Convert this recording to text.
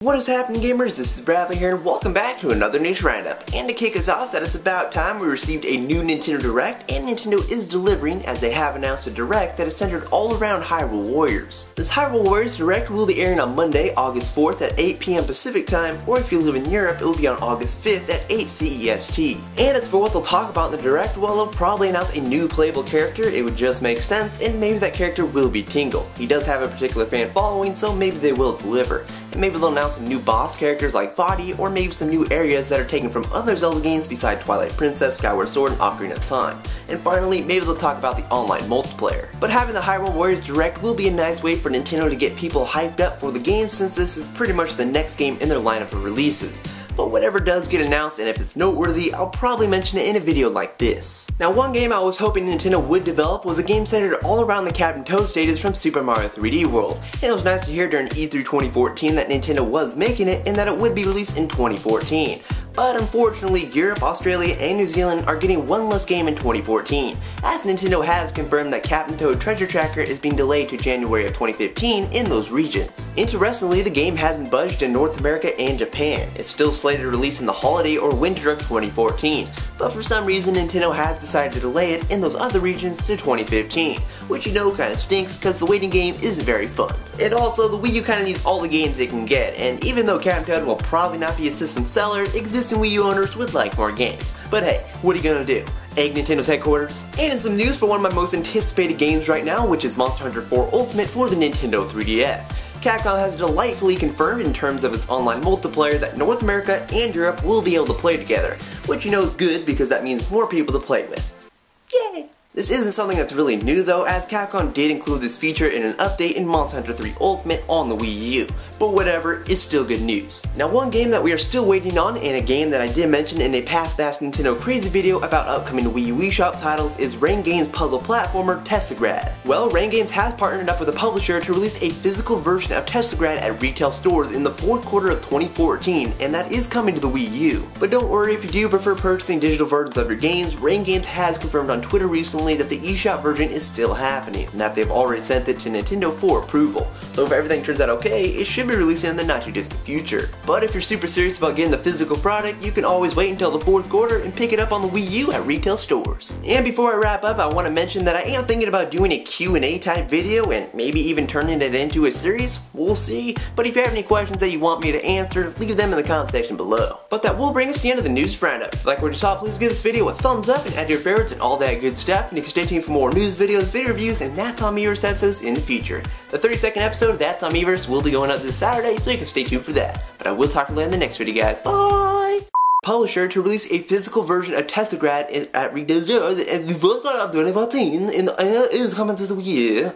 What is happening, gamers? This is Bradley here and welcome back to another news roundup. And to kick us off, that it's about time we received a new Nintendo Direct, and Nintendo is delivering as they have announced a Direct that is centered all around Hyrule Warriors. This Hyrule Warriors Direct will be airing on Monday, August 4th at 8 PM Pacific Time, or if you live in Europe, it will be on August 5th at 8 CEST. And as for what they'll talk about in the Direct, well, they'll probably announce a new playable character. It would just make sense, and maybe that character will be Tingle. He does have a particular fan following, so maybe they will deliver. And maybe they'll announce some new boss characters like Vadi, or maybe some new areas that are taken from other Zelda games beside Twilight Princess, Skyward Sword, and Ocarina of Time. And finally, maybe they'll talk about the online multiplayer. But having the Hyrule Warriors Direct will be a nice way for Nintendo to get people hyped up for the game, since this is pretty much the next game in their lineup of releases. But whatever does get announced, and if it's noteworthy, I'll probably mention it in a video like this. Now, one game I was hoping Nintendo would develop was a game centered all around the Captain Toad stages from Super Mario 3D World. And it was nice to hear during E3 2014 that Nintendo was making it and that it would be released in 2014. But unfortunately, Europe, Australia, and New Zealand are getting one less game in 2014, as Nintendo has confirmed that Captain Toad Treasure Tracker is being delayed to January of 2015 in those regions. Interestingly, the game hasn't budged in North America and Japan. It's still slated to release in the holiday or winter of 2014, but for some reason Nintendo has decided to delay it in those other regions to 2015, which you know kinda stinks because the waiting game isn't very fun. And also, the Wii U kinda needs all the games it can get, and even though Captain Toad will probably not be a system seller, existing Wii U owners would like more games. But hey, what are you gonna do? Egg Nintendo's headquarters? And in some news for one of my most anticipated games right now, which is Monster Hunter 4 Ultimate for the Nintendo 3DS. Capcom has delightfully confirmed in terms of its online multiplayer that North America and Europe will be able to play together, which you know is good because that means more people to play with. Yay! This isn't something that's really new though, as Capcom did include this feature in an update in Monster Hunter 3 Ultimate on the Wii U. But whatever, it's still good news. Now, one game that we are still waiting on, and a game that I did mention in a past Ask Nintendo Crazy video about upcoming Wii U eShop titles, is Rain Games' puzzle platformer Testagrad. Well, Rain Games has partnered up with a publisher to release a physical version of Testagrad at retail stores in the fourth quarter of 2014, and that is coming to the Wii U. But don't worry, if you do prefer purchasing digital versions of your games, Rain Games has confirmed on Twitter recently that the eShop version is still happening, and that they've already sent it to Nintendo for approval. So if everything turns out okay, it should be releasing in the not too distant future. But if you're super serious about getting the physical product, you can always wait until the fourth quarter and pick it up on the Wii U at retail stores. And before I wrap up, I want to mention that I am thinking about doing a Q&A type video and maybe even turning it into a series. We'll see. But if you have any questions that you want me to answer, leave them in the comment section below. But that will bring us to the end of the news roundup. If you like what you saw, please give this video a thumbs up and add your favorites and all that good stuff. And you can stay tuned for more news videos, video reviews, and That's On Miiverse episodes in the future. The 30-second episode of That's On Miiverse will be going up this Saturday, so you can stay tuned for that. But I will talk to you in the next video, guys. Bye! Publisher to release a physical version of Testagrad at retail stores in the fourth quarter of 2014, and it is coming to the Wii U.